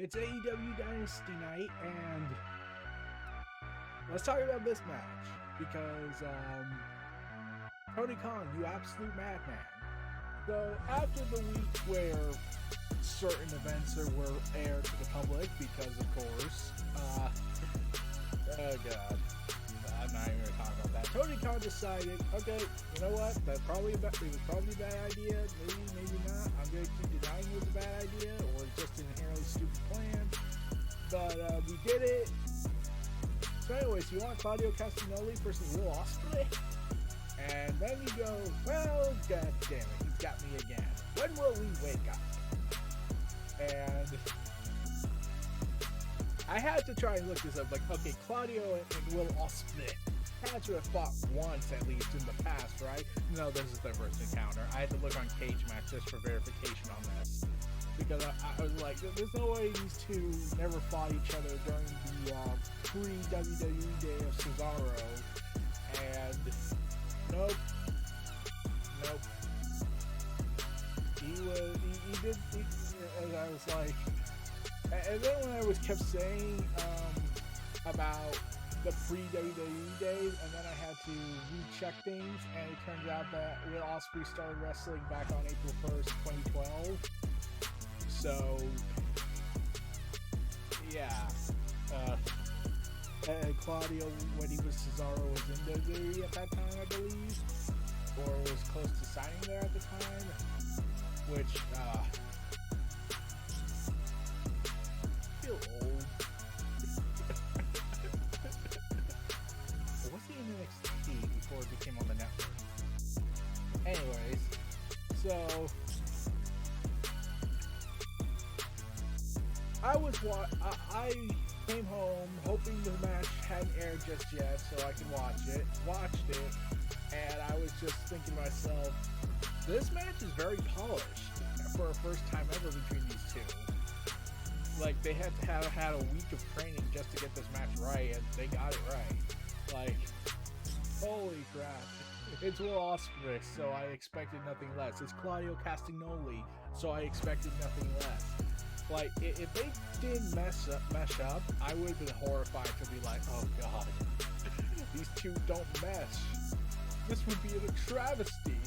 It's AEW Dynasty night, and let's talk about this match, because Tony Khan, you absolute madman. So after the week where certain events were aired to the public, because of course, oh god, I'm not even going to talk about that. Tony Khan decided, okay, you know what, it was probably a bad idea, maybe not. I'm going to keep denying it was a bad idea, or just an inherently stupid plan, but we did it. So anyways, you want Claudio Castagnoli versus Will Ospreay? And then you go, well, god damn it, you got me again. When will we wake up? And I had to try and look this up, like, okay, Claudio and Will Ospreay had to have fought once at least in the past, right? No, this is their first encounter. I had to look on Cage Match just for verification on this, because I was like, there's no way these two never fought each other during the pre-WWE day of Cesaro, and nope. And I was like, and then when I was kept saying about the pre-WWE days, and then I had to recheck things, and it turns out that Will Ospreay started wrestling back on April 1st, 2012. So, yeah. And Claudio, when he was Cesaro, was in WWE at that time, I believe, or was close to signing there at the time, which, feel old. Was he in NXT before it became on the network? Anyways, so I came home hoping the match hadn't aired just yet so I could watch it. Watched it, and I was just thinking to myself, this match is very polished for a first time ever between these two. Like, they had to have had a week of training just to get this match right, and they got it right. Like, holy crap. It's Will Ospreay, so I expected nothing less. It's Claudio Castagnoli, so I expected nothing less. Like, if they did mesh up, I would have been horrified to be like, oh god, these two don't mesh. This would be a travesty.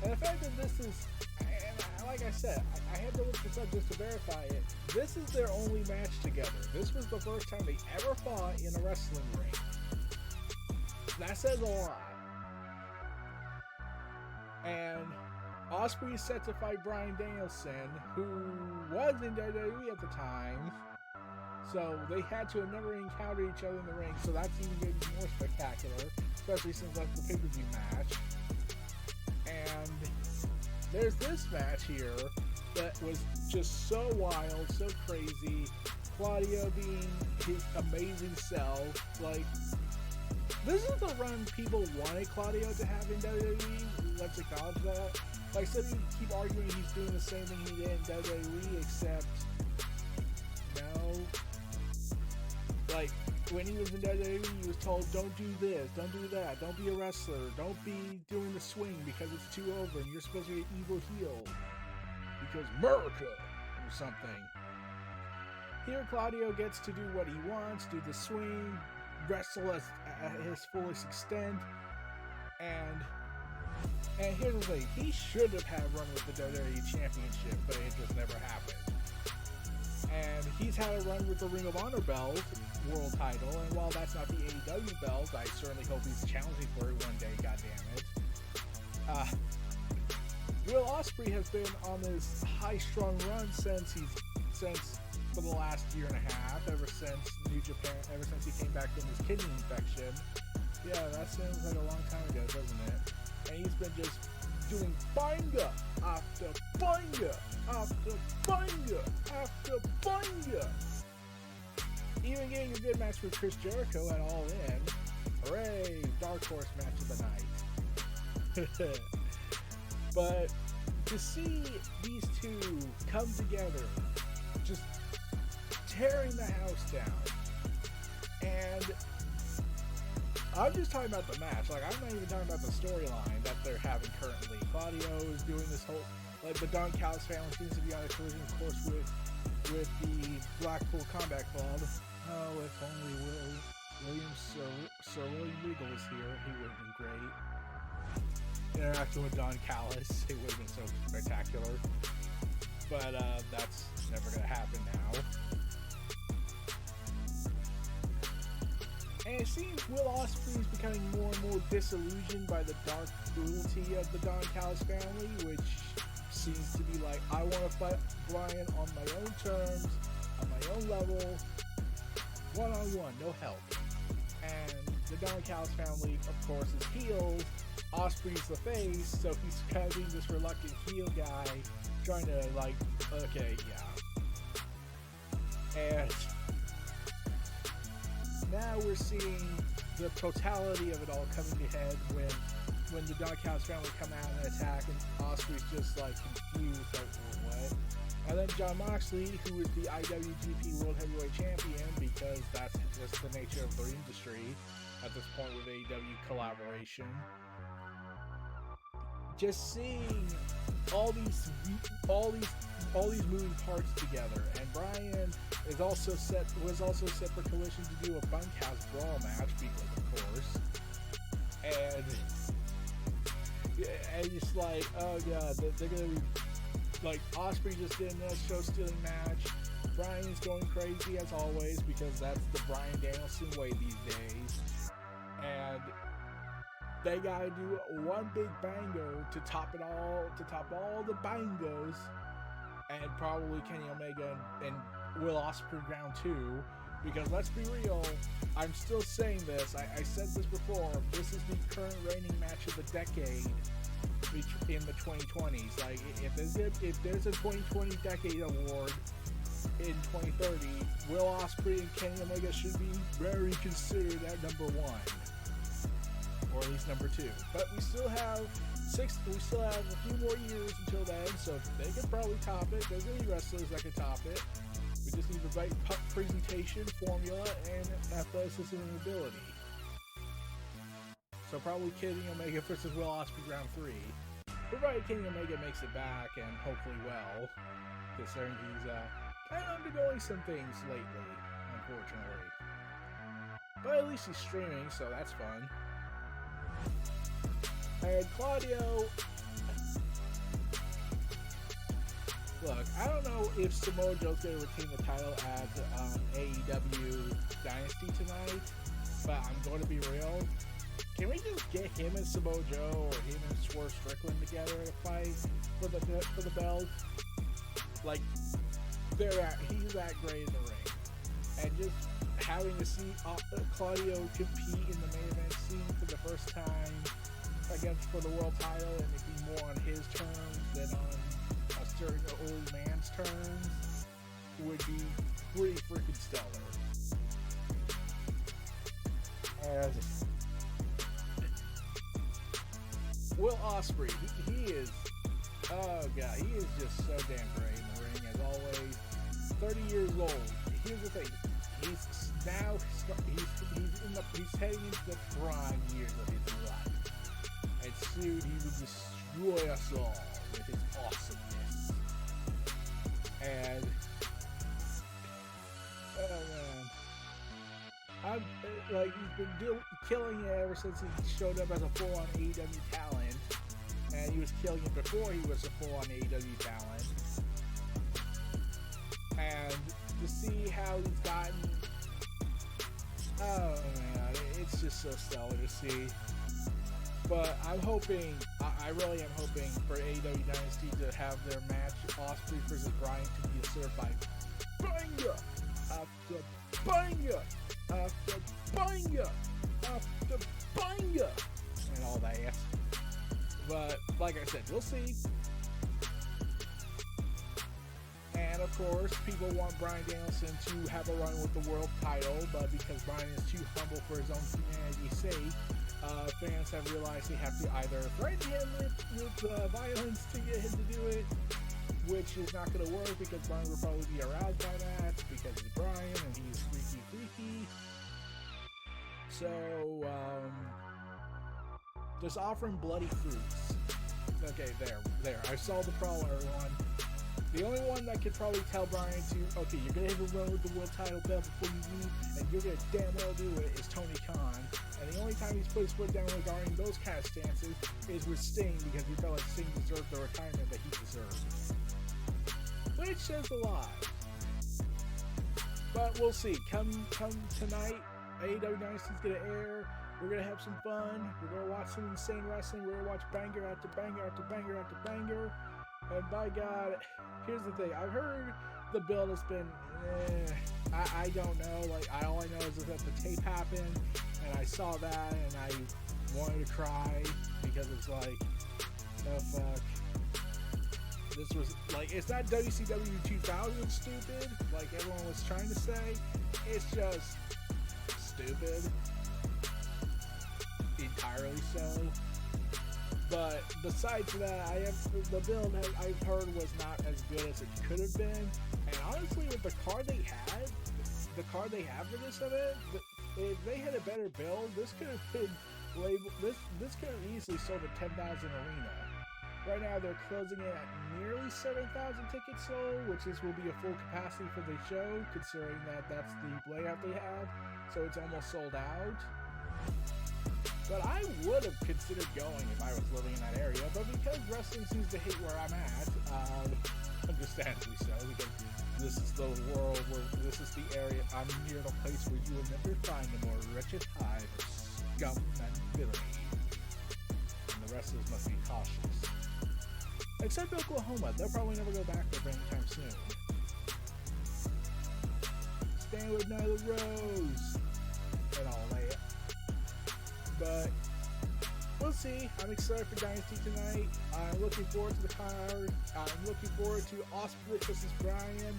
And the fact that this is, and like I said, I had to look this up just to verify it. This is their only match together. This was the first time they ever fought in a wrestling ring. That says a lot. And Ospreay is set to fight Bryan Danielson, who was in WWE at the time. So they had to have never encountered each other in the ring. So that's even going to be more spectacular, especially since that's the pay-per-view match. And there's this match here that was just so wild, so crazy. Claudio being his amazing self. Like, this is the run people wanted Claudio to have in WWE. Let's acknowledge that. Like, some people keep arguing he's doing the same thing he did in WWE, except no. Like, when he was in WWE, he was told, don't do this, don't do that, don't be a wrestler, don't be doing the swing because it's too over and you're supposed to be an evil heel because America or something. Here Claudio gets to do what he wants, do the swing, wrestle at his fullest extent, and here's the thing, he should have had a run with the WWE Championship, but it just never happened. And he's had a run with the Ring of Honor belt, world title, and while that's not the AEW belt, I certainly hope he's challenging for it one day, goddammit. Will Ospreay has been on this high-strung run since for the last year and a half, ever since New Japan, ever since he came back from his kidney infection. Yeah, that seems like a long time ago, doesn't it? And he's been just doing banger after banger after banger after banger. Even getting a good match with Chris Jericho at All In. Hooray! Dark Horse match of the night. But to see these two come together, just tearing the house down, and I'm just talking about the match. Like, I'm not even talking about the storyline that they're having currently. Claudio is doing this whole, like, the Don Callis family seems to be on a collision course with with the Blackpool Combat Club. Oh, if only Sir William Regal was here, he would have been great. Interacting with Don Callis, it would have been so spectacular. But that's never going to happen now. And it seems Will Ospreay is becoming more and more disillusioned by the dark cruelty of the Don Callis family, which seems to be like, I want to fight Bryan on my own terms, on my own level, one-on-one, no help. And the Don Callis family, of course, is heels. Ospreay's the face, so he's kind of being this reluctant heel guy, trying to, like, okay, yeah. And now we're seeing the totality of it all coming to head when the Don Callis family come out and attack, and Ospreay's just, like, confused, like, what? And then Jon Moxley, who is the IWGP World Heavyweight Champion, because that's just the nature of the industry at this point with AEW collaboration. Just seeing all these moving parts together, and Bryan was also set for Collision to do a bunkhouse brawl match, because of course, and it's like, oh yeah, they're gonna be like, Ospreay just did another show-stealing match. Bryan's going crazy as always, because that's the Bryan Danielson way these days, and they gotta do one big bango to top it all, to top all the bangos, and probably Kenny Omega and Will Ospreay round 2, because let's be real, I'm still saying this, I said this before, this is the current reigning match of the decade in the 2020s. Like, if there's a 2020 decade award in 2030, Will Ospreay and Kenny Omega should be very considered at number 1. Or at least number 2. But we still have a few more years until then, so they could probably top it. There's any wrestlers that could top it. We just need the right presentation, formula, and athleticism and ability. So probably Kenny Omega versus Will Ospreay round 3. Provided Kenny Omega makes it back, and hopefully well, considering he's kind of undergoing some things lately, unfortunately. But at least he's streaming, so that's fun. And Claudio, look, I don't know if Samoa Joe's going to retain the title at AEW Dynasty tonight, but I'm going to be real. Can we just get him and Samoa Joe, or him and Swerve Strickland together in a fight for the belt? Like, he's that great in the ring, and just having to see Claudio compete in the main event scene for the first time for the world title, and it be more on his terms than on a certain old man's terms, would be pretty freaking stellar. And Will Ospreay, he is, oh god, he is just so damn great in the ring, as always. 30 years old. Here's the thing, he's heading into the prime years of his life. And soon he will destroy us all with his awesomeness. And oh man, he's been killing it ever since he showed up as a full-on AEW talent, and he was killing it before he was a full-on AEW talent. And to see how he's gotten, oh man, it's just so stellar to see. But I'm hoping, I really am hoping for AEW Dynasty to have their match, Ospreay versus Bryan, to be served by banger after banger after banger after banger and all that. But like I said, we'll see. And of course, people want Bryan Danielson to have a run with the world title, but because Bryan is too humble for his own humanity's sake, fans have realized they have to either threaten him with violence to get him to do it, which is not going to work because Bryan will probably be aroused by that because he's Bryan and he's freaky. So, just offering bloody fruits. Okay, there. I solved the problem, everyone. The only one that could probably tell Bryan to, okay, you're going to hit a run with the world title belt before you leave, and you're going to damn well do it, is Tony Khan. And the only time he's put his foot down regarding those kind of stances is with Sting, because he felt like Sting deserved the retirement that he deserves. Which says a lot. But we'll see. Come tonight, AEW Dynasty's going to air. We're going to have some fun. We're going to watch some insane wrestling. We're going to watch banger after banger after banger after banger. And by God, here's the thing. I've heard the build has been, I don't know. Like, all I know is that the tape happened, and I saw that, and I wanted to cry, because it's like, oh fuck. This was, like, it's not WCW 2000 stupid, like everyone was trying to say. It's just stupid. Entirely so. But besides that, the build I've heard was not as good as it could have been. And honestly, with the card they have for this event, if they had a better build, this could have been labeled. This could have easily sold a 10,000 arena. Right now, they're closing it at nearly 7,000 tickets sold, which will be a full capacity for the show, considering that that's the layout they have. So it's almost sold out. But I would have considered going if I was living in that area, but because wrestling seems to hate where I'm at, understandably so, because this is the world where, this is the area, I'm near the place where you will never find a more wretched hive of scum and villainy. And the wrestlers must be cautious. Except Oklahoma, they'll probably never go back there anytime soon. Stand with Nyla Rose and all that. But we'll see. I'm excited for Dynasty tonight. I'm looking forward to the card. I'm looking forward to Ospreay versus Bryan.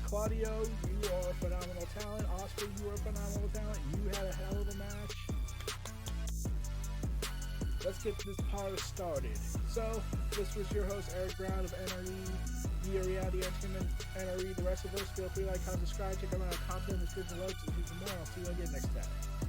Claudio, you are a phenomenal talent. Ospreay, you are a phenomenal talent. You had a hell of a match. Let's get this party started. So, this was your host, Eric Brown of NRE, the Reality Entertainment, NRE The Wrestleverse. Feel free to like, comment, subscribe, check out my content, description below to see more. I'll see you again next time.